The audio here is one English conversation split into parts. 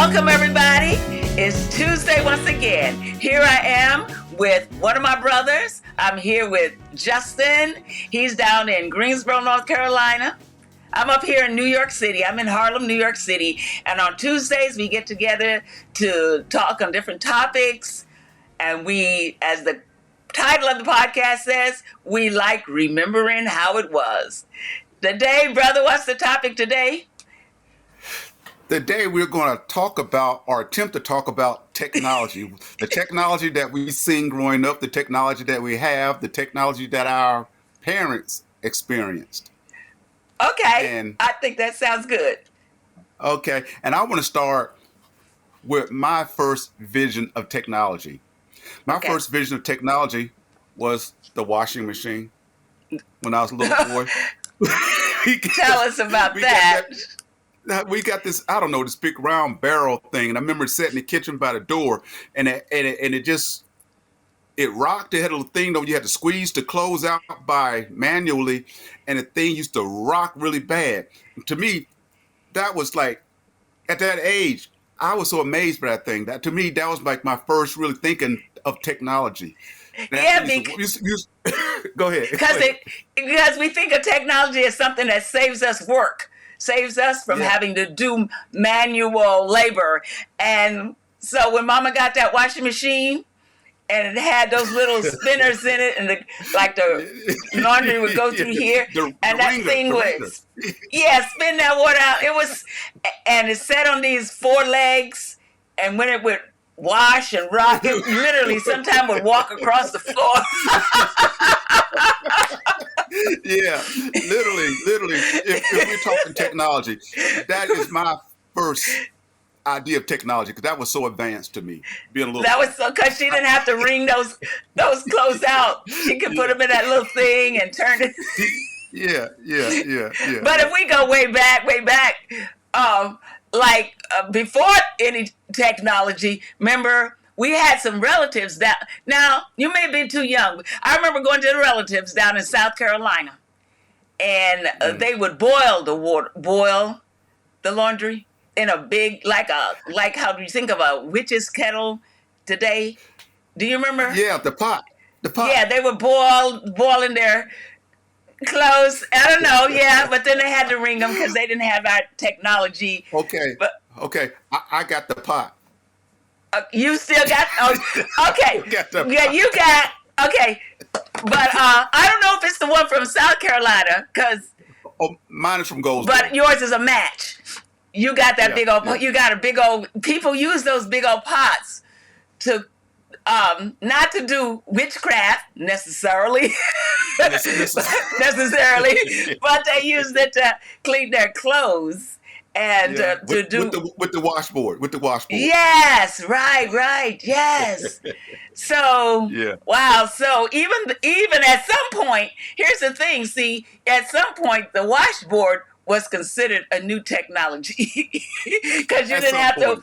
Welcome, everybody. It's Tuesday once again. Here I am with one of my brothers. I'm here with Justin. He's down in Greensboro, North Carolina. I'm up here in New York City. I'm in Harlem, New York City. And on Tuesdays, we get together to talk on different topics. And we, as the title of the podcast says, we like remembering how it was. Today, brother, what's the topic today? Today we're going to talk about, or attempt to talk about, technology. The technology that we've seen growing up, the technology that we have, the technology that our parents experienced. Okay, And I think that sounds good. okay, and I want to start with my first vision of technology. My Okay. first vision of technology was the washing machine when I was a little boy. Tell us about we got that. we got this, I don't know, this big round barrel thing, and I remember sitting in the kitchen by the door, and it rocked. It had a little thing though. You had to squeeze the clothes out by manually, and the thing used to rock really bad. To me, that was like, at that age, I was so amazed by that thing. That to me, that was like my first really thinking of technology. Yeah, Go ahead. because we think of technology as something that saves us work, saves us from Yeah. having to do manual labor. And so when Mama got that washing machine and it had those little spinners in it, and the laundry would go through here, and that thing would spin that water out. And it sat on these four legs, and when it would wash and rock, it literally sometimes would walk across the floor. Yeah, literally. If we're talking technology, that is my first idea of technology, because that was so advanced to me. Being a little That was so, because she didn't have to wring those clothes out. She could put them in that little thing and turn it. Yeah. But if we go way back, before any technology, remember, we had some relatives that, now, you may be too young. I remember going to the relatives down in South Carolina, and they would boil the laundry in a big, like how do you think of a witch's kettle today? Do you remember? Yeah, the pot. Yeah, they were boiling their clothes. I don't know, yeah, but then they had to wring them because they didn't have our technology. Okay. But I got the pot. you still got, okay. Got the Yeah, pot. you got, okay. But I don't know if it's the one from South Carolina, Oh, mine is from Goldsboro. but yours is a match. You got that big old, you got a big old, people use those big old pots to, not to do witchcraft necessarily, necessarily, but they used it to clean their clothes and to do. With the washboard. Yes, right, yes. So, Yeah. wow. So even at some point, here's the thing. See, at some point, the washboard was considered a new technology because you didn't have to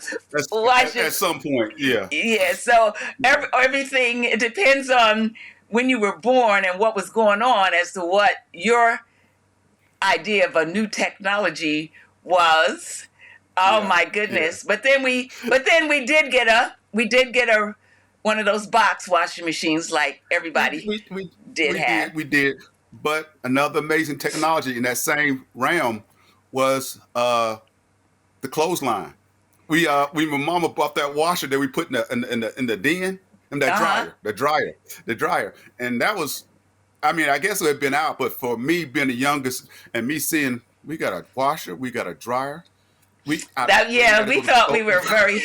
wash it. At some point, yeah. Yeah. So everything, it depends on when you were born and what was going on as to what your idea of a new technology was. Oh Yeah, my goodness! But then we did get a one of those box washing machines like everybody did have. We did. But another amazing technology in that same realm was the clothesline. My mama bought that washer that we put in the den, and that dryer, and that was, I mean, I guess it had been out, but for me being the youngest and me seeing we got a washer, we got a dryer. We thought we were very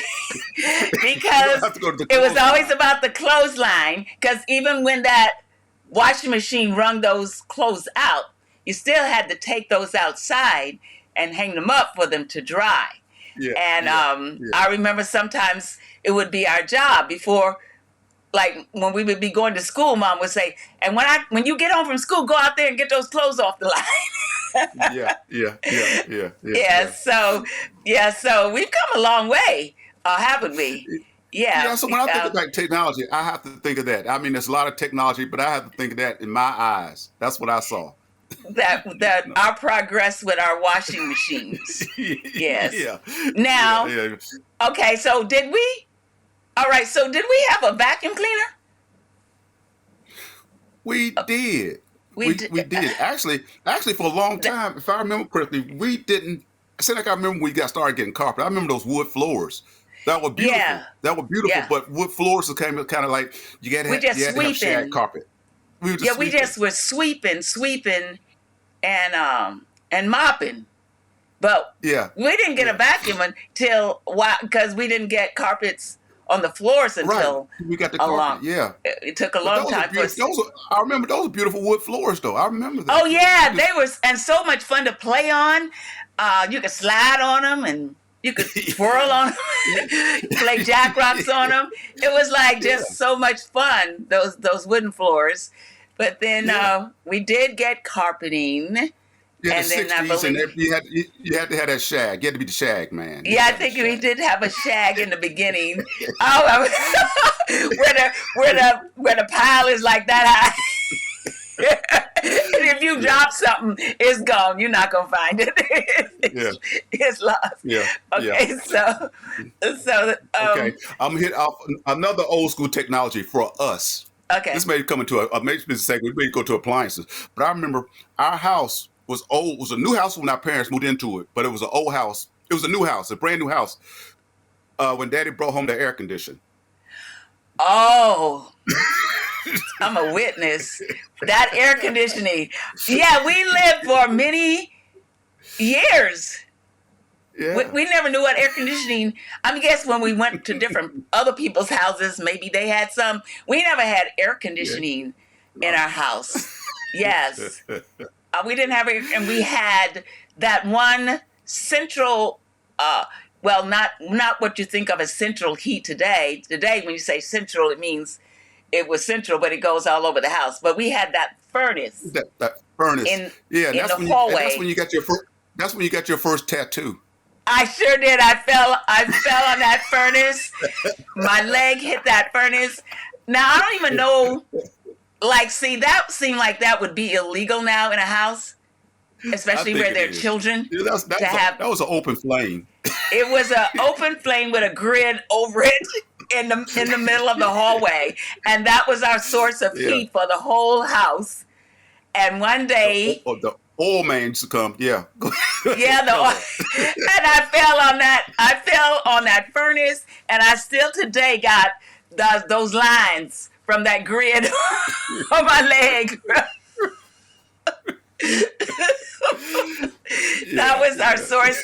because it was always about the clothesline. Because even when that washing machine wrung those clothes out, you still had to take those outside and hang them up for them to dry. I remember sometimes it would be our job before, like when we would be going to school, Mom would say, and when you get home from school, go out there and get those clothes off the line. Yeah. So we've come a long way, haven't we? Yeah. So when I think about technology, I have to think of that. I mean, there's a lot of technology, but I have to think of that in my eyes. That's what I saw. that our progress with our washing machines. Yes. Yeah, Now, yeah. okay, so did we? All right, so did we have a vacuum cleaner? We did. We did. We did. Actually, for a long time, if I remember correctly, we didn't. I said like I remember when we got started getting carpet. I remember those wood floors. That were beautiful. Yeah. That were beautiful. Yeah. But wood floors kind of like We just you had to have shag sweeping. carpet. We were just Yeah, we sweeping. just were sweeping, and mopping. But Yeah. we didn't get a vacuum until because we didn't get carpets on the floors until Right. We got the a carpet. long. Yeah. It took a But long time for us. I remember those beautiful wood floors though. I remember that. Oh yeah, they were and so much fun to play on. You could slide on them and you could twirl on them, play jack rocks on them. It was like just so much fun. Those wooden floors. But then we did get carpeting. Yeah, And the then I 60s, and believe, you had to have that shag. You had to be the shag man. You yeah, I had to have think the we shag. did have a shag in the beginning. Oh, where the pile is like that high. And if you drop something, it's gone. You're not gonna find it. It's lost. Yeah. Okay, Yeah. so Okay. I'm gonna hit off another old school technology for us. okay. This may come into a maybe it's a segment. We may go to appliances, but I remember our house was old. It was a new house when our parents moved into it, but it was an old house. It was a new house, a brand new house. When Daddy brought home the air conditioner. Oh, I'm a witness. That air conditioning. Yeah, we lived for many years. Yeah. We never knew what air conditioning. I guess when we went to different other people's houses, maybe they had some. We never had air conditioning in our house. Yes, we didn't have it, and we had that one central. Well, not what you think of as central heat today. Today, when you say central, it means it was central, but it goes all over the house. But we had that furnace. That furnace. In that's the when hallway. that's when you got your first. That's when you got your first tattoo. I sure did. I fell on that furnace. My leg hit that furnace. Now I don't even know. Like, see, that seemed like that would be illegal now in a house, especially where there are children. Yeah, that was an open flame. It was an open flame with a grid over it in the middle of the hallway, and that was our source of heat for the whole house. And one day, the oil man used to come. Yeah. yeah, and I fell on that. I fell on that furnace, and I still today got those lines from that grid on my leg. That was our source.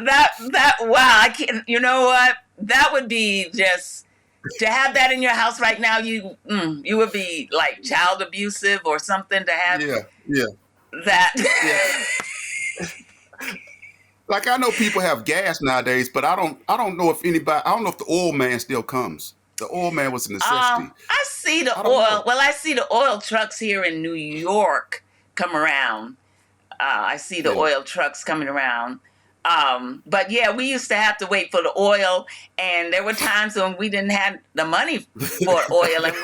That wow! I can't. You know what? That would be just to have that in your house right now. You would be like child abusive or something to have. Yeah. That. Yeah. Like I know people have gas nowadays, but I don't know if anybody. I don't know if the oil man still comes. The oil man was a necessity. I see the I don't oil. know. Well, I see the oil trucks here in New York come around. I see the oil trucks coming around. But yeah, we used to have to wait for the oil, and there were times when we didn't have the money for oil, and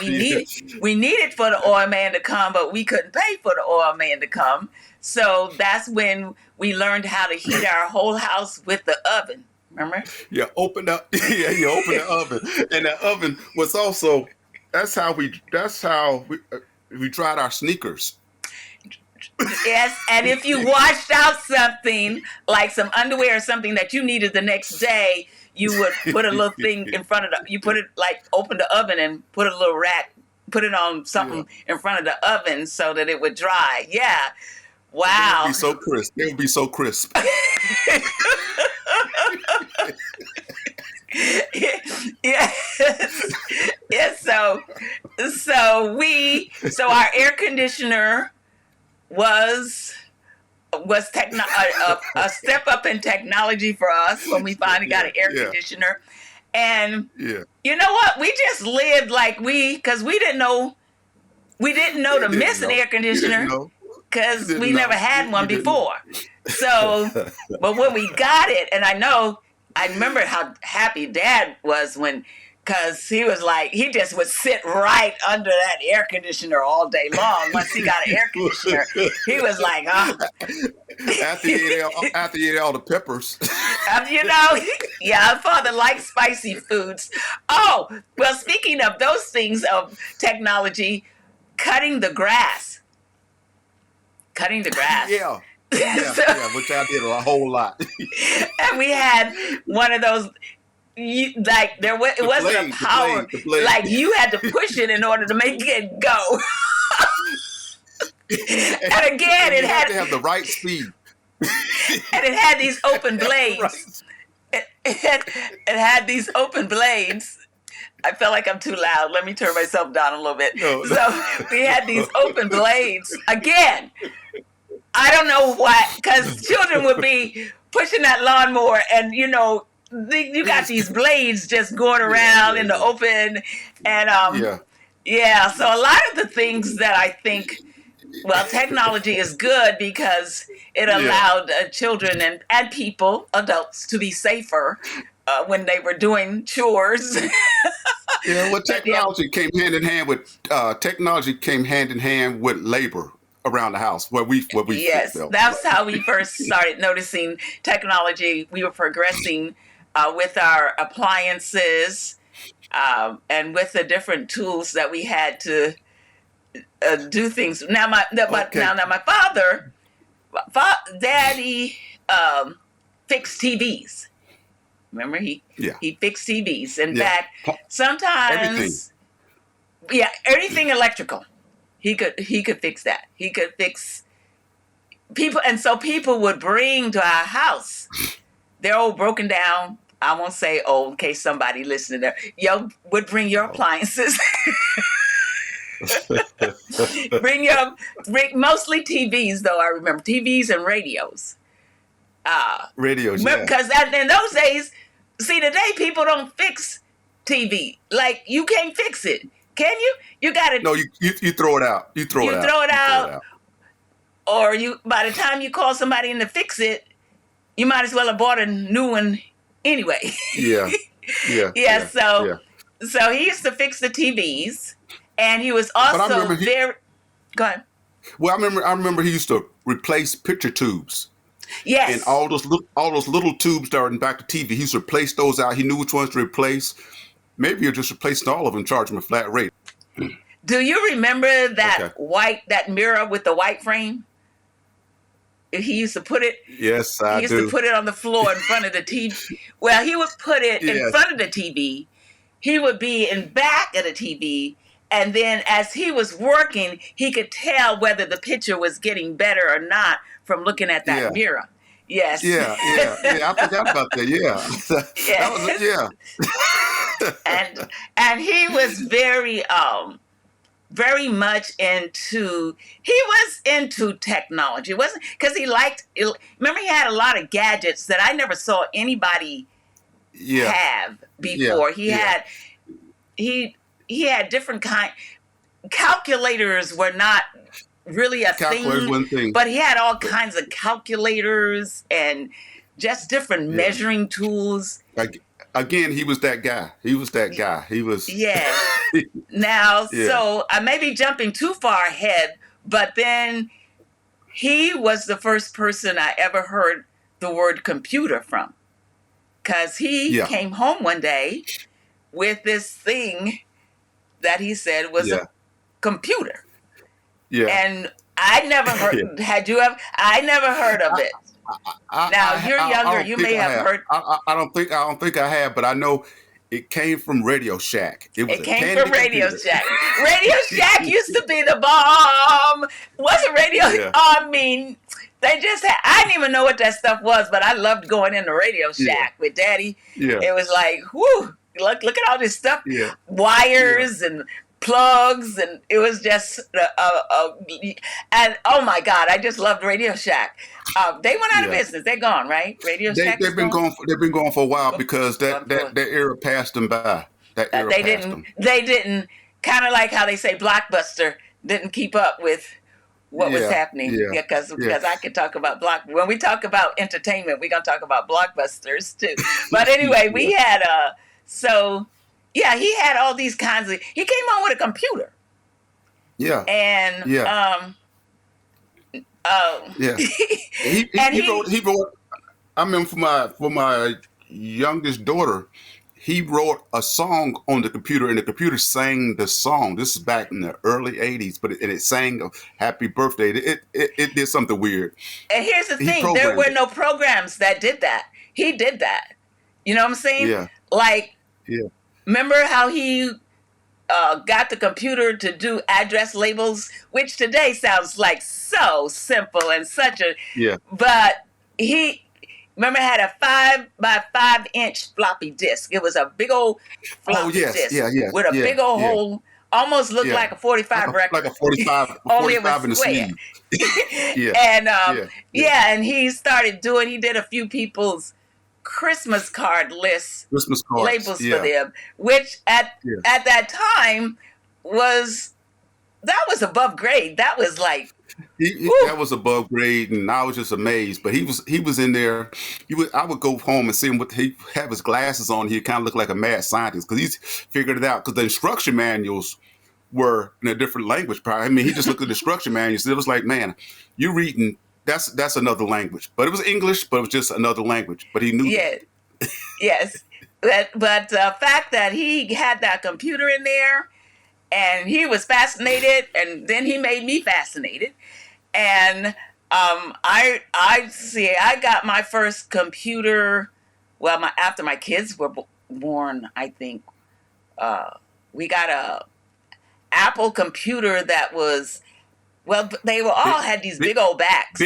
we needed for the oil man to come, but we couldn't pay for the oil man to come. So that's when we learned how to heat our whole house with the oven. Remember? Yeah, you open the oven, and the oven was also. That's how we dried our sneakers. Yes, and if you washed out something like some underwear or something that you needed the next day, you would put a little thing in front of you put it like open the oven and put a little rack, put it on something in front of the oven so that it would dry. Yeah. Wow. It would be so crisp. It would be so crisp. Yes. So our air conditioner was a step up in technology for us when we finally got an air conditioner. And you know what? We just lived like because we didn't know to miss an air conditioner because we never had one before. So, but when we got it, and I remember how happy Dad was Because he was like, he just would sit right under that air conditioner all day long. Once he got an air conditioner, he was like, oh. After you ate all the peppers. You know, yeah, our father likes spicy foods. Oh, well, speaking of those things of technology, cutting the grass. Yeah. So, Which I did a whole lot. and we had one of those, like it wasn't a power, the blade. like you had to push it in order to make it go. And again, it had to have the right speed. And it had these open blades. Right. It had these open blades. I feel like I'm too loud. Let me turn myself down a little bit. No. So we had these open blades. Again, I don't know why, because children would be pushing that lawnmower and, you know, you got these blades just going around in the open. And, so a lot of the things that I think, well, technology is good because it allowed children and people, adults, to be safer when they were doing chores. Well, technology came hand in hand with labor around the house where we yes, that's how we first started noticing technology. We were progressing with our appliances and with the different tools that we had to do things. Now my father, Daddy fixed TVs. Remember he fixed TVs. In fact, sometimes everything electrical. He could fix that. He could fix people, and so people would bring to our house their old broken down. I won't say old in case somebody listening there. Would bring your appliances. bring mostly TVs though. I remember TVs and radios. Radios, because in those days, see, today people don't fix TV. Like you can't fix it, can you? You got to. No, you throw it out. You throw it out. Or by the time you call somebody in to fix it, you might as well have bought a new one anyway. Yeah. So he used to fix the TVs, and he was also very. Go ahead. Well, I remember he used to replace picture tubes. Yes. And all those little tubes that were in the back of the TV, he used to replace those out. He knew which ones to replace. Maybe he'll just replace all of them, charge him a flat rate. Do you remember that mirror with the white frame? He used to put it. Yes, I do. He used to put it on the floor in front of the TV. Well, he would put it in front of the TV. He would be in back of the TV. And then as he was working, he could tell whether the picture was getting better or not from looking at that mirror. Yes. Yeah. I forgot about that. Yeah. That was and he was very much into technology. It wasn't because remember he had a lot of gadgets that I never saw anybody have before. He had different calculators were not really a thing, but he had all kinds of calculators and just different measuring tools. Again, he was that guy. He was. So I may be jumping too far ahead, but then he was the first person I ever heard the word computer from, because he came home one day with this thing that he said was a computer. Yeah. And I never heard. Had you ever? I never heard of it. You're younger. You may have heard. I don't think I have, but I know it came from Radio Shack. It came from Radio Shack. Radio Shack used to be the bomb. Wasn't Radio? Yeah. I mean, they just had. I didn't even know what that stuff was, but I loved going into Radio Shack with Daddy. Yeah. It was like, whoo! Look at all this stuff. Yeah. Wires and plugs, and it was just and oh my God, I just loved Radio Shack. They went out of business. They're gone, right? Radio Shack. They've been gone for a while because that era passed them by. They didn't kind of like how they say Blockbuster didn't keep up with what was happening. Yeah, because I could talk about when we talk about entertainment, we're gonna talk about blockbusters too. But anyway, we had so yeah, he had all these kinds of. He came on with a computer, Yeah. and Yeah. Yeah. and He wrote. I mean, for my youngest daughter, he wrote a song on the computer, and the computer sang the song. This is back in the early '80s, but it sang "Happy Birthday." It did something weird. And here's the He thing: there programmed were it. no programs that did that. He did that. You know what I'm saying? Yeah. Like, Yeah. remember how he got the computer to do address labels, which today sounds like so simple and such a. Yeah. But he remember had a 5 by 5 inch floppy disk. It was a big old Oh floppy yes. disk Yeah. Yeah. with a Yeah. big old Yeah. hole, almost looked Yeah. like a 45 Like record. a 45, Only it was 45 in the square. sleeve. Yeah. And Yeah. Yeah. yeah, and he did a few people's Christmas card lists Christmas cards. labels for Yeah. them, which Yeah. at that time was that was above grade. That was like, That was above grade, and I was just amazed. But he was in there. I would go home and see him with he have his glasses on. He kind of looked like a mad scientist because he's figured it out. Because the instruction manuals were in a different language. Probably. I mean, he just looked at the instruction manuals. It was like, man, you reading that's another language. But it was English, but it was just another language. But he knew yeah, that. yes. But the fact that he had that computer in there and he was fascinated, and then he made me fascinated. And I got my first computer. Well, after my kids were born, I think we got a Apple computer that was, well, they were all had these big old backs.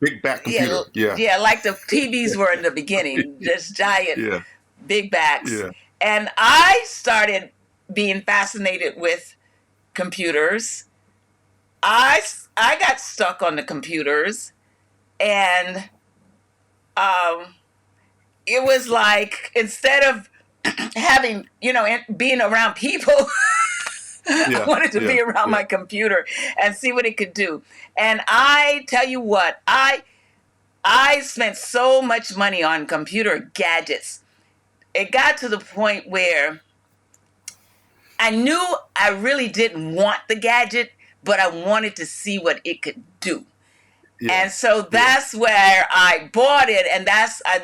Big back computer. Yeah. Yeah, like the TVs were in the beginning, just giant Yeah. big backs. Yeah. And I started being fascinated with computers. I got stuck on the computers, and it was like, instead of having, being around people, I wanted to be around my computer and see what it could do. And I tell you what, I spent so much money on computer gadgets. It got to the point where I knew I really didn't want the gadget, but I wanted to see what it could do. Yeah. And so that's where I bought it, and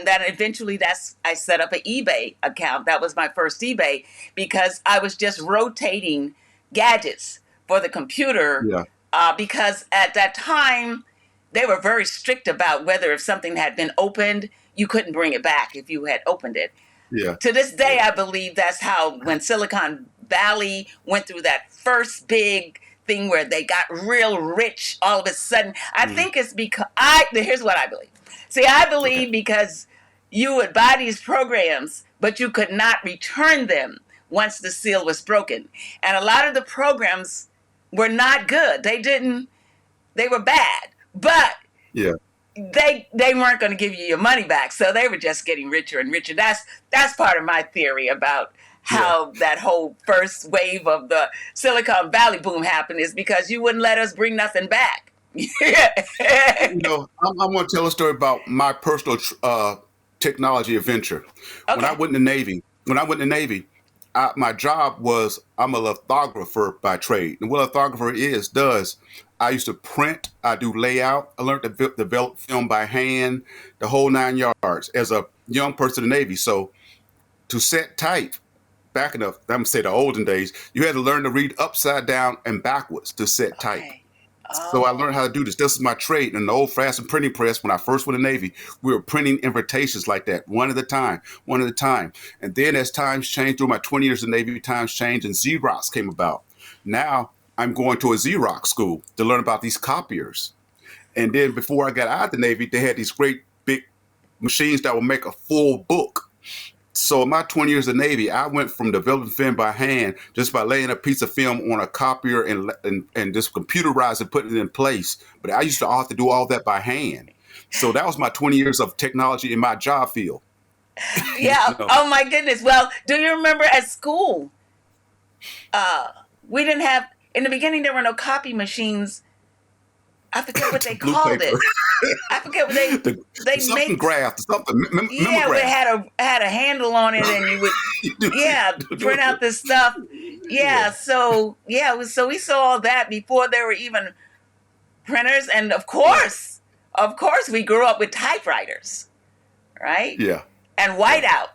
then eventually I set up an eBay account. That was my first eBay, because I was just rotating gadgets for the computer. Yeah. Because at that time they were very strict about whether if something had been opened, you couldn't bring it back if you had opened it. Yeah. To this day, I believe that's how, when Silicon Valley went through that first big thing where they got real rich all of a sudden, I think it's because here's what I believe. See, I believe because you would buy these programs, but you could not return them once the seal was broken. And a lot of the programs were not good. They were bad, but yeah, they weren't going to give you your money back. So they were just getting richer and richer. That's part of my theory about how that whole first wave of the Silicon Valley boom happened, is because you wouldn't let us bring nothing back. I'm going to tell a story about my personal technology adventure. Okay. When I went in the Navy, my job was, I'm a lithographer by trade. And what a lithographer does, I used to print, I do layout, I learned to develop film by hand, the whole 9 yards as a young person in the Navy. So to set type, back in the, I'm going to say the olden days, you had to learn to read upside down and backwards to set type. Oh. So I learned how to do this. This is my trade. In the old-fashioned printing press, when I first went to the Navy, we were printing invitations like that, one at a time. And then as times changed, through my 20 years in the Navy, times changed and Xerox came about. Now I'm going to a Xerox school to learn about these copiers. And then before I got out of the Navy, they had these great big machines that would make a full book. So in my 20 years in the Navy, I went from developing film by hand, just by laying a piece of film on a copier and just computerized and putting it in place. But I used to have to do all that by hand. So that was my 20 years of technology in my job field. Yeah. Oh my goodness. Well, do you remember at school, we didn't have, in the beginning, there were no copy machines I forget what they Blue called paper. it. I forget what they Something make. graph, something Yeah, it memograph. had a handle on it, and you would print out this stuff. Yeah, Yeah, so so we saw all that before there were even printers, and right. of course, we grew up with typewriters, right? Yeah, And yeah, whiteout,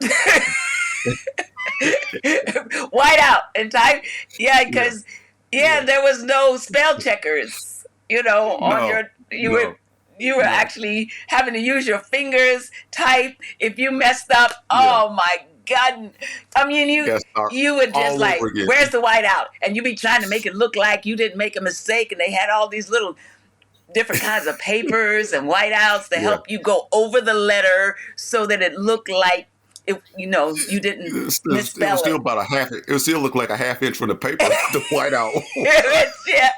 whiteout, and type. Yeah, yeah, because yeah. there was no spell checkers. On No, your no, you were no. actually having to use your fingers type. If you messed up, Yeah, oh my God! I mean, you gotta start you would just all over like, again. where's the whiteout? And you be trying to make it look like you didn't make a mistake, and they had all these little different kinds of papers and whiteouts to Yeah, help you go over the letter so that it looked like you didn't it was misspell still it. about a half. It would still look like a half inch from the paper. The whiteout. Yeah.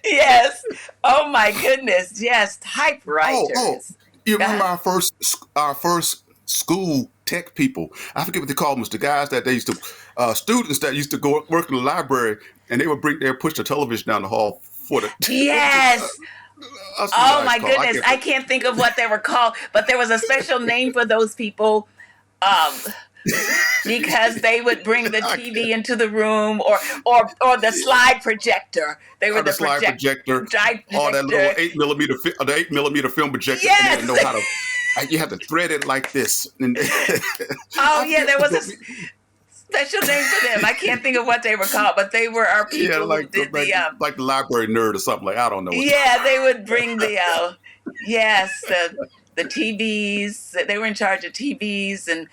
Yes. Oh my goodness. Yes. Oh, Typewriters. you remember God. our first school tech people? I forget what they called them. It was the guys that they used to students that used to go work in the library, and they would push the television down the hall for the. Yes. That's the Oh guys my called. I goodness. can't. I can't think of what they were called, but there was a special name for those people. Um, because they would bring the I TV can't. into the room, or the slide projector. They were Or the the slide projector, or that little projector. 8 millimeter, the 8 millimeter film projector, and they had to Yes. know how to. You had to thread it like this. And Oh I yeah, forget there was what. a special name for them. I can't think of what they were called, but they were our Yeah, people who did the. like the library nerd or something. Like I don't know what. Yeah, they would bring the yes, the TVs. They were in charge of TVs and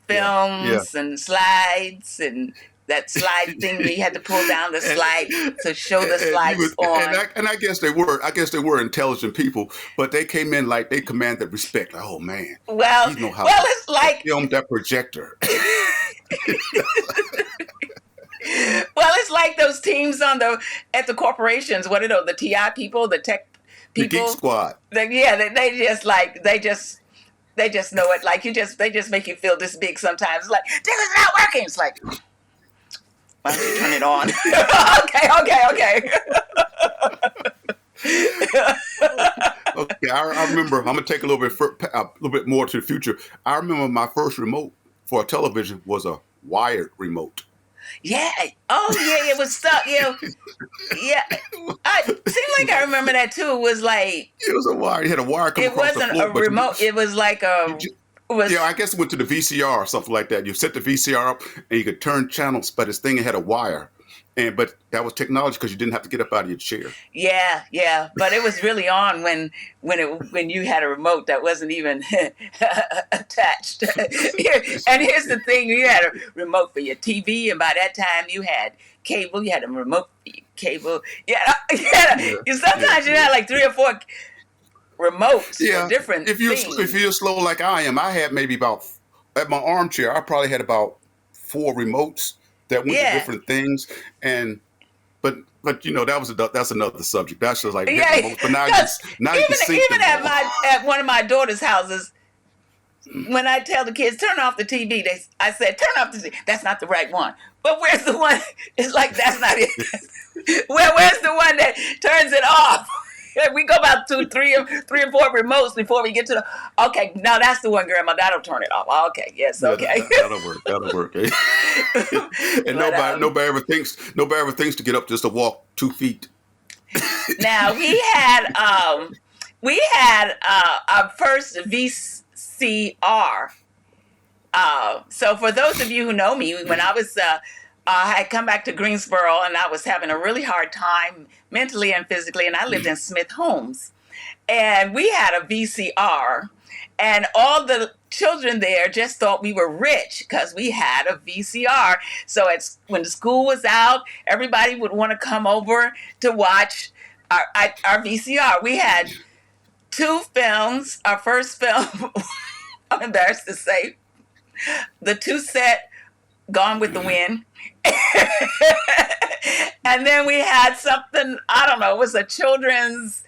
Yeah, yeah. films and slides, and that slide thing where you had to pull down the And slide to show the and you slides was on. and I guess they were intelligent people, but they came in like they commanded respect. Like, oh man, Well, he know how it's to like film that projector. it's like those teams at the corporations. What are those? The TI people, the tech The Geek people. Squad. They just know it. Like they just make you feel this big sometimes. It's like, this is not working. It's like, why don't you turn it on? Okay. Okay, I remember. I'm gonna take a little bit more to the future. I remember my first remote for a television was a wired remote. Yeah. Oh yeah, it was stuck. Yeah. Yeah. I seemed like I remember that too. It was like, It was a wire. You had a wire come it across the wasn't a floor, but remote. It was like you it was yeah, I guess it went to the VCR or something like that. You set the VCR up and you could turn channels, but this thing had a wire. But that was technology because you didn't have to get up out of your chair. yeah. But it was really on when you had a remote that wasn't even attached. And here's the thing: you had a remote for your TV, and by that time you had cable. You had a remote for your cable. Yeah, yeah, Sometimes you yeah. had like 3 or 4 remotes for Yeah. different If things. you're slow like I am, I had maybe about at my armchair, I probably had about 4 remotes that went to Yeah. different things. And but that's another subject. That's just like hitting Yeah, remotes. But because now you can sync even them all. at one of my daughter's houses, when I tell the kids turn off the TV, I said turn off the TV. That's not the right one. But where's the one? It's like that's not it. Where's the one that turns it off? We go about 3 or 4 remotes before we get to the. Okay, now that's the one, Grandma. That'll turn it off. Okay, yes, Yeah, okay. that'll work. That'll work. Eh? And But nobody ever thinks to get up just to walk 2 feet. now we had our first VCR. So for those of you who know me, when I had come back to Greensboro and I was having a really hard time mentally and physically, and I lived in Smith Homes, and we had a VCR, and all the children there just thought we were rich because we had a VCR. So when the school was out, everybody would want to come over to watch our VCR. We had 2 films. Our first film, I'm embarrassed to say, the 2 set Gone with the Wind. And then we had something, I don't know, it was a children's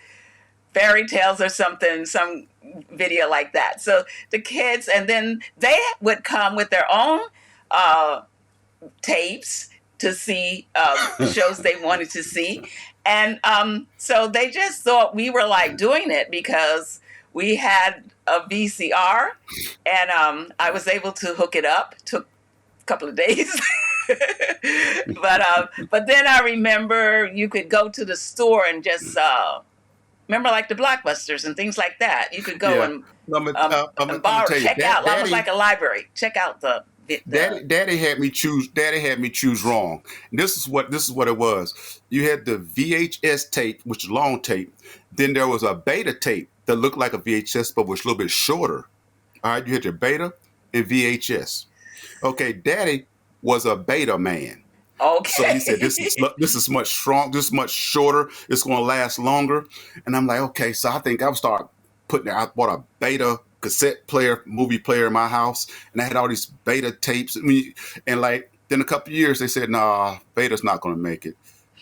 fairy tales or something, some video like that. So the kids, and then they would come with their own tapes to see shows they wanted to see. And so they just thought we were like doing it because we had a VCR, and I was able to hook it up. Took a couple of days. But then I remember you could go to the store and just remember like the Blockbusters and things like that. You could go and borrow, check out. It was like a library. Check out the Daddy had me choose. Daddy had me choose wrong. And this is what it was. You had the VHS tape, which is long tape. Then there was a beta tape that looked like a VHS, but was a little bit shorter. All right, you had your beta and VHS. Okay, Daddy was a beta man. Okay. So he said, this is much strong. This is much shorter. It's going to last longer. And I'm like, okay. So I think I bought a beta cassette player, movie player in my house, and I had all these beta tapes. And like, then a couple of years, they said, nah, beta's not going to make it.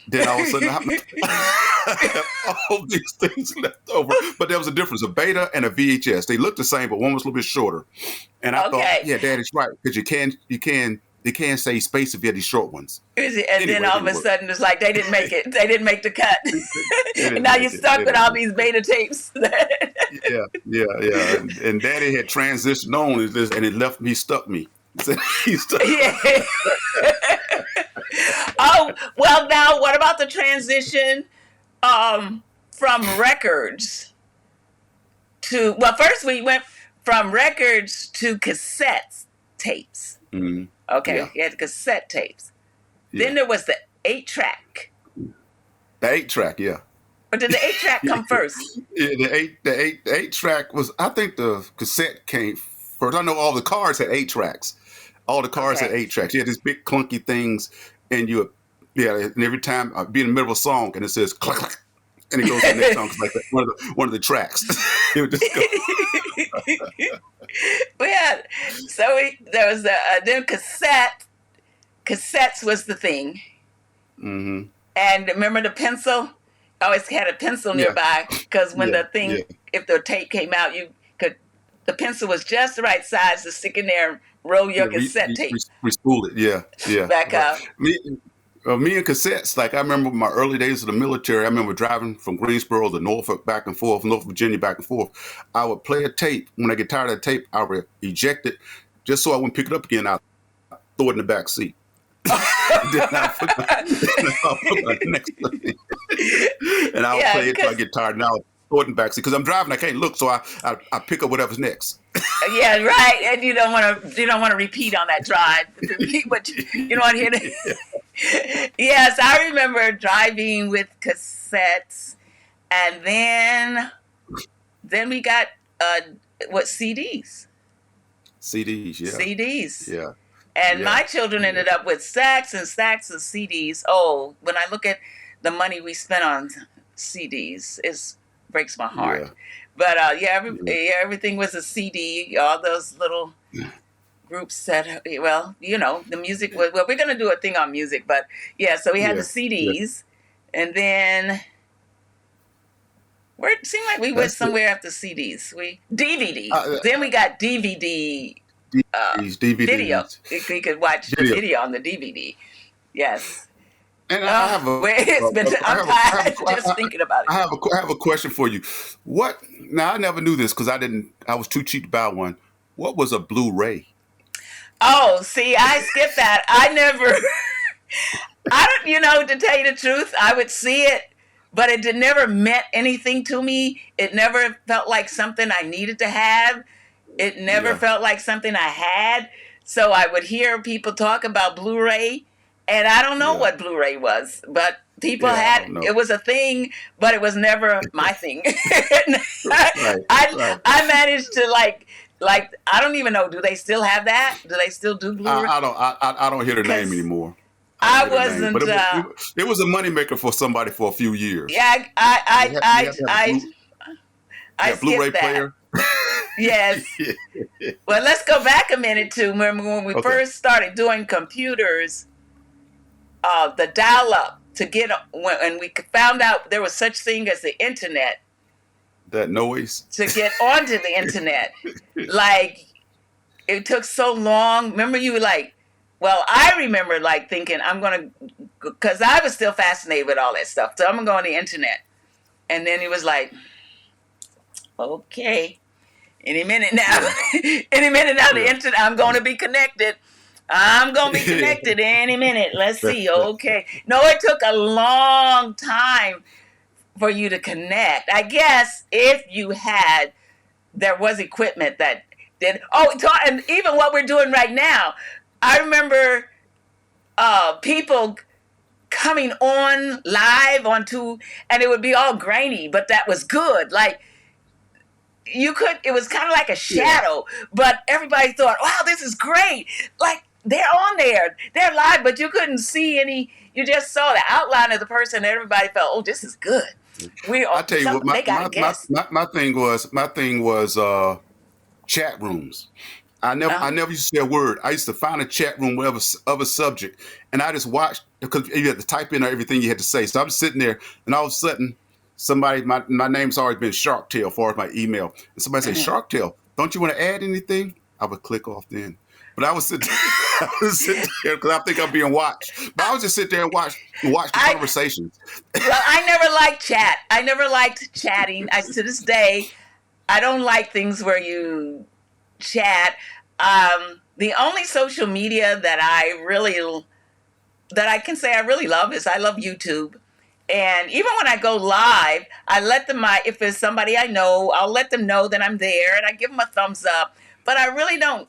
Then all of a sudden, I have all these things left over. But there was a difference, a beta and a VHS. They looked the same, but one was a little bit shorter. And I thought, yeah, Daddy's right, because you can save space if you had these short ones. Then all of a sudden, it's like they didn't make it. They didn't make the cut. And now you're stuck with all these beta tapes. Yeah. And Daddy had transitioned on and it left me, stuck me. He stuck me. Yeah. Oh, well, now what about the transition from records to, well, first we went from records to cassette tapes. Mm-hmm. Okay, yeah. You had cassette tapes. Yeah. Then there was the 8-track. The 8-track, yeah. Or did the 8-track come first? Yeah, the 8-track was, I think the cassette came first. I know all the cars had 8 tracks. All the cars had 8 tracks. You had these big clunky things, and and every time I'd be in the middle of a song and it says clack, clack, and it goes to the next song. It's like one of the tracks. It would just go. There was then cassettes was the thing. Mm-hmm. And remember the pencil? I always had a pencil nearby because when if the tape came out, the pencil was just the right size to stick in there and roll your cassette tape. Spool it, yeah. Back up. Me and cassettes, like I remember my early days of the military, I remember driving from Greensboro to Norfolk back and forth, North Virginia back and forth. I would play a tape. When I get tired of the tape, I would eject it just so I wouldn't pick it up again. I'd throw it in the back seat. Then I'll put my next thing. And I'll play it till I get tired. And I'll throw it in the back seat. Because I'm driving, I can't look, so I pick up whatever's next. Yeah, right. And you don't want to repeat on that drive. But you don't want to hear it. Yes, I remember driving with cassettes, and then we got CDs. CDs, yeah. CDs. Yeah. And my children ended up with stacks and stacks of CDs. Oh, when I look at the money we spent on CDs, it breaks my heart. Yeah. But everything was a CD. All those little groups said, well, the music was, well, we're going to do a thing on music, but so we had the CDs, and then it seemed like we went somewhere after CDs. DVD. Then we got DVD. DVDs. Video. We could watch the video on the DVD. Yes. And I have I'm tired just thinking about it. I have a question for you. Now I never knew this because I was too cheap to buy one. What was a Blu-ray? Oh, see, I skipped that. To tell you the truth, I would see it, but it never meant anything to me. It never felt like something I needed to have. It never felt like something I had. So I would hear people talk about Blu-ray, and I don't know what Blu-ray was, but people it was a thing, but it was never my thing. I managed to like I don't even know. Do they still have that? Do they still do Blu-ray? I don't hear the name anymore. I wasn't. But it was a moneymaker for somebody for a few years. Yeah, I Blu-ray skipped that. player. Yes. Well, let's go back a minute to when we first started doing computers. The dial-up to get when we found out there was such thing as the internet. That noise to get onto the internet, like it took so long. Remember, you well, I remember like thinking I'm going to, because I was still fascinated with all that stuff. So I'm going to go on the internet. And then he was like, okay, any minute now, any minute now, the internet, I'm going to be connected. I'm going to be connected any minute. Let's see. Okay. No, it took a long time for you to connect. I guess if you had, there was equipment that did. Oh, and even what we're doing right now, I remember people coming on live onto, and it would be all grainy, but that was good. Like you could, it was kind of like a shadow, but everybody thought, wow, this is great. Like they're on there, they're live, but you couldn't see any. You just saw the outline of the person, and everybody felt, oh, this is good. I tell you what, my thing was chat rooms. I never used to say a word. I used to find a chat room of a subject, and I just watched because you had to type in everything you had to say. So I'm sitting there, and all of a sudden, somebody, my name's always been Shark Tail as far as my email, and somebody said, Shark Tail, don't you want to add anything? I would click off then. But I would sit there because I think I'm being watched. But I would just sit there and watch the conversations. Well, I never liked chat. I never liked chatting. To this day, I don't like things where you chat. The only social media that I can say I really love is I love YouTube. And even when I go live, I let them, if it's somebody I know, I'll let them know that I'm there and I give them a thumbs up. But I really don't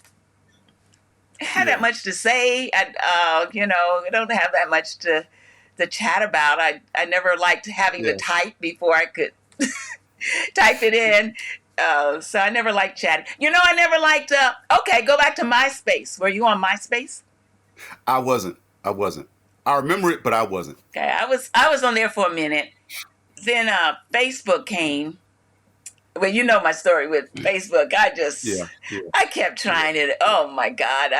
have that much to say. I don't have that much to chat about. I never liked having to type before I could type it in. So I never liked chatting. I never liked, okay, go back to MySpace. Were you on MySpace? I wasn't. I remember it, but I wasn't. Okay, I was on there for a minute. Then Facebook came. Well, you know my story with Facebook. I kept trying it. Oh my God.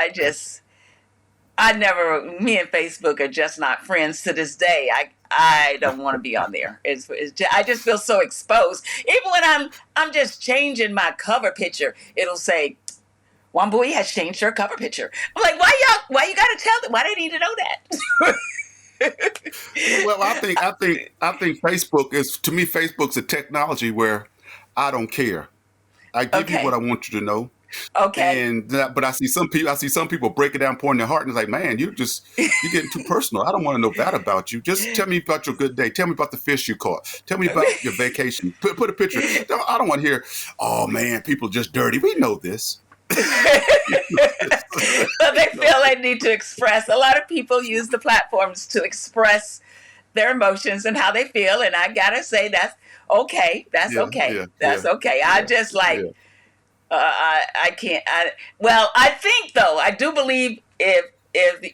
Me and Facebook are just not friends to this day. I don't want to be on there. I just feel so exposed. Even when I'm just changing my cover picture, it'll say, Wambui has changed her cover picture. I'm like, why you gotta tell them? Why they need to know that? Well, I think Facebook's a technology where I don't care. I give you what I want you to know. Okay. But I see some people break it down, pouring their heart, and it's like, man, you're getting too personal. I don't want to know that about you. Just tell me about your good day. Tell me about the fish you caught. Tell me about your vacation. Put a picture. I don't want to hear, oh man, people just dirty. We know this. But they feel they need to express. A lot of people use the platforms to express their emotions and how they feel, and I gotta say that's okay. That's okay. That's okay. I just like. I can't. I think though, I do believe if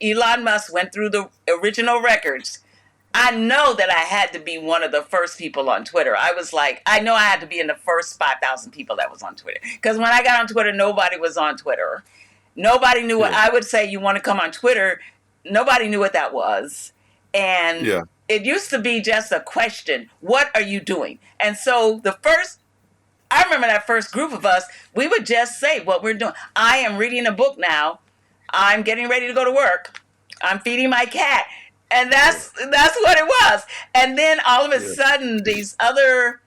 Elon Musk went through the original records, I know that I had to be one of the first people on Twitter. I know I had to be in the first 5,000 people that was on Twitter. Because when I got on Twitter, nobody was on Twitter. Nobody knew what I would say. You want to come on Twitter? Nobody knew what that was, and it used to be just a question: what are you doing? And so I remember that first group of us, we would just say what we're doing. I am reading a book now. I'm getting ready to go to work. I'm feeding my cat. And that's what it was. And then all of a sudden, these other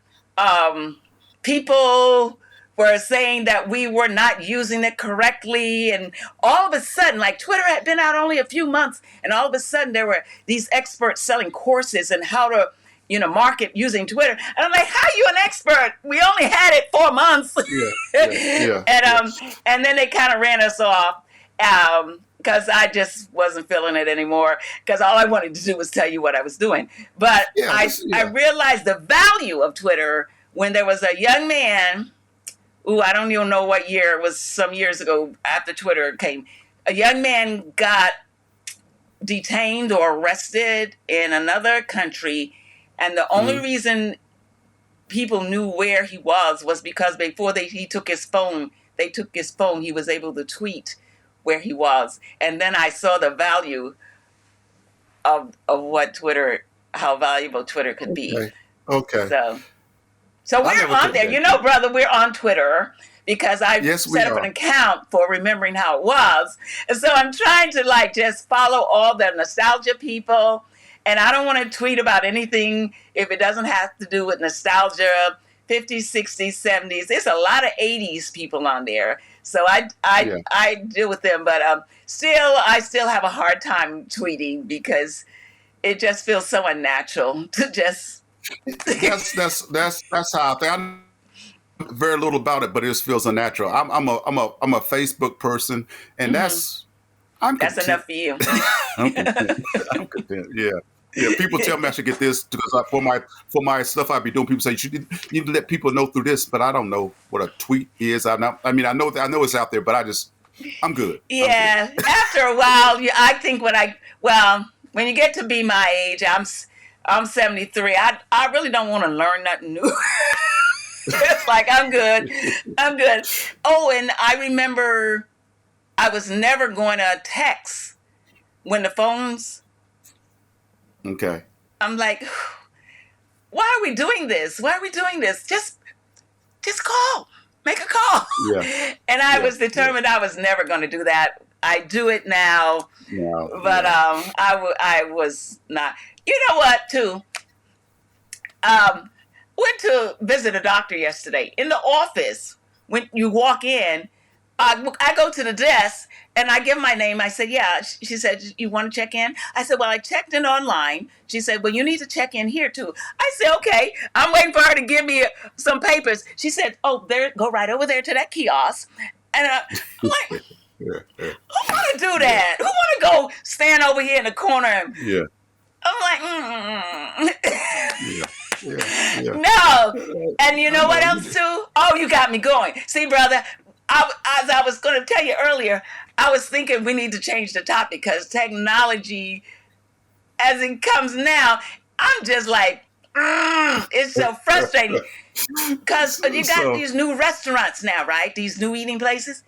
people were saying that we were not using it correctly. And all of a sudden, like Twitter had been out only a few months. And all of a sudden, there were these experts selling courses on how to market using Twitter. And I'm like, how are you an expert? We only had it 4 months. And then they kind of ran us off because I just wasn't feeling it anymore because all I wanted to do was tell you what I was doing. But I realized the value of Twitter when there was a young man, I don't even know what year, it was some years ago after Twitter came, a young man got detained or arrested in another country. And the only reason people knew where he was because before he took his phone, he was able to tweet where he was. And then I saw the value of what Twitter, how valuable Twitter could be. Okay. So we're on there. Brother, we're on Twitter because I Yes, we set up an are. account for remembering how it was. And so I'm trying to like just follow all the nostalgia people. And I don't want to tweet about anything if it doesn't have to do with nostalgia, 50s, 60s, 70s. There's a lot of 80s people on there. So Yeah. I deal with them, but I still have a hard time tweeting because it just feels so unnatural to just. That's how I think. I know very little about it, but it just feels unnatural. I'm a Facebook person, and Mhm. I'm That's content. enough for you. I'm content. I'm content. Yeah. Yeah, people tell me I should get this because for my stuff I be doing. People say you need to let people know through this, but I don't know what a tweet is. I know it's out there, but I'm good. I'm good. Yeah, after a while, I think when you get to be my age, I'm 73. I really don't want to learn nothing new. It's like I'm good. I'm good. Oh, and I remember I was never going to text when the phones. Okay. I'm like, why are we doing this? Why are we doing this? Just call. Make a call. Yeah. And I Yeah. was determined I was never going to do that. I do it now, No. but Yeah. I was not. You know what? Too. Went to visit a doctor yesterday in the office. When you walk in, I go to the desk and I give my name. I said, yeah. She said, you want to check in? I said, well, I checked in online. She said, well, you need to check in here too. I said, okay. I'm waiting for her to give me some papers. She said, oh, there, go right over there to that kiosk. And I'm like, Yeah. Yeah. who want to do that? Who want to go stand over here in the corner? And Yeah. I'm like, Yeah. Yeah. Yeah. no. And you I know what know. else too? Oh, you got me going. See, brother, as I was going to tell you earlier, I was thinking we need to change the topic because technology, as it comes now, I'm just like, it's so frustrating. Because you got So these new restaurants now, right? These new eating places.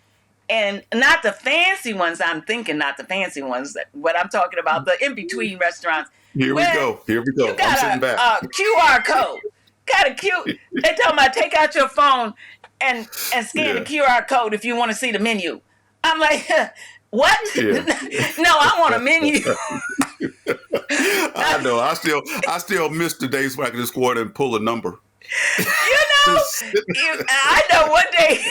And not the fancy ones, I'm thinking, not the fancy ones. What I'm talking about, the in-between restaurants, here we where go. Here we you go. I'm sitting got back. a QR code. Got a Q. They tell me take out your phone and scan the Yeah. QR code if you want to see the menu. I'm like, what? Yeah. No, I want a menu. I know. I still miss the days where I could just go out and pull a number. I know one day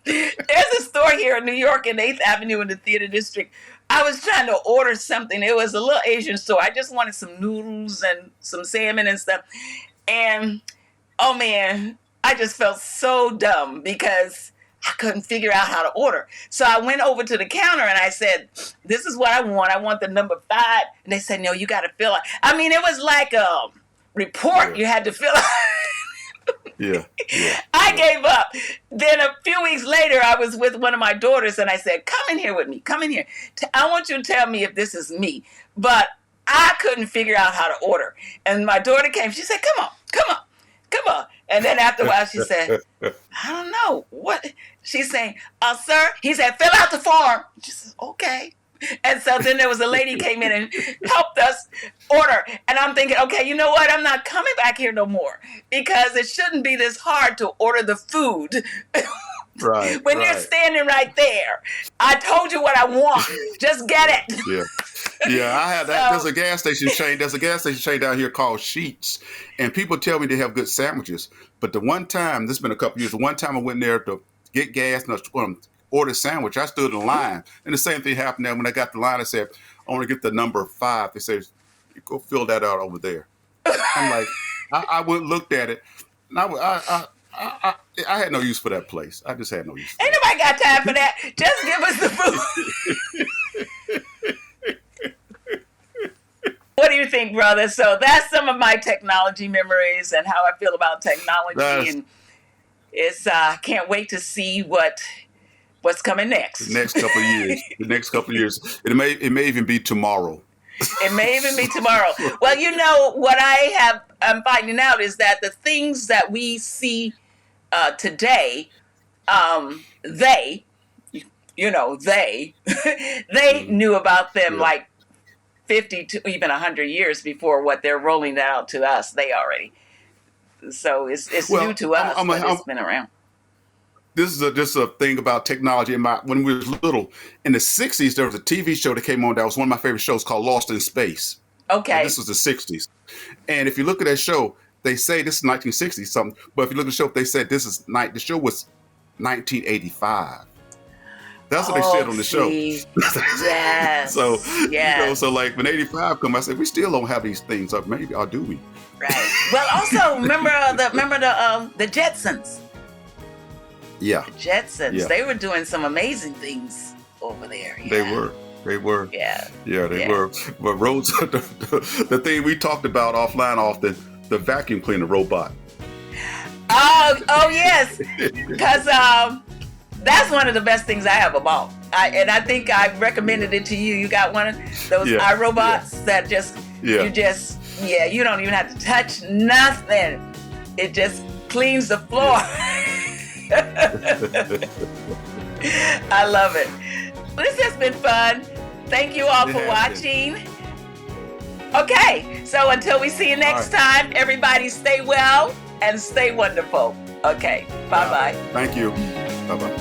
there's a store here in New York in 8th Avenue in the theater district. I was trying to order something. It was a little Asian store. I just wanted some noodles and some salmon and stuff. And oh man, I just felt so dumb because I couldn't figure out how to order. So I went over to the counter and I said, this is what I want. I want the number 5. And they said, no, you got to fill out. I mean, it was like a report you had to fill out. Yeah. Yeah. I gave up. Then a few weeks later, I was with one of my daughters and I said, come in here with me. Come in here. I want you to tell me if this is me. But I couldn't figure out how to order. And my daughter came. She said, come on, come on, come on. And then after a while, she said, I don't know. What? She's saying, sir, he said, fill out the form. She said, okay. And so then there was a lady came in and helped us order. And I'm thinking, okay, you know what? I'm not coming back here no more because it shouldn't be this hard to order the food. Right. When you're standing right there. I told you what I want. Just get it. Yeah. Yeah, I had that. There's a gas station chain. There's a gas station chain down here called Sheets, and people tell me they have good sandwiches. But the one time, this has been a couple years. The one time I went there to get gas and order a sandwich, I stood in line, and the same thing happened there. When I got the line, I said, "I want to get the number 5." They said, "Go fill that out over there." I'm like, I went and looked at it, and I had no use for that place. I just had no use. Ain't nobody got time for that. Just give us the food. What do you think, brother? So that's some of my technology memories and how I feel about technology, and it's can't wait to see what's coming next. The next couple of years. The next couple of years. It may even be tomorrow. It may even be tomorrow. Well, you know what I'm finding out is that the things that we see today, they they knew about them like 50 to even 100 years before what they're rolling out to us. They already. So it's new to us, but it's been around. this is just a thing about technology. When we were little, in the 60s, there was a TV show that came on that was one of my favorite shows called Lost in Space. Okay. And this was the 60s. And if you look at that show, they say this is 1960 something, but if you look at the show, they said the show was 1985. That's what they said on the show. Yes. So, yes. So like when 85 come, I said, we still don't have these things, or maybe, or do we? Right. Well, also remember the Jetsons. Yeah. The Jetsons. Yeah. They were doing some amazing things over there. Yeah. They were. Yeah. Yeah, they were. But Rose, the thing we talked about offline often, the vacuum cleaner robot. Oh yes. Because that's one of the best things I ever bought. I think I recommended it to you. You got one of those iRobots that you don't even have to touch nothing. It just cleans the floor. I love it. This has been fun. Thank you all for watching. Okay, so until we see you next time, everybody stay well and stay wonderful. Okay, bye-bye. Thank you. Bye-bye.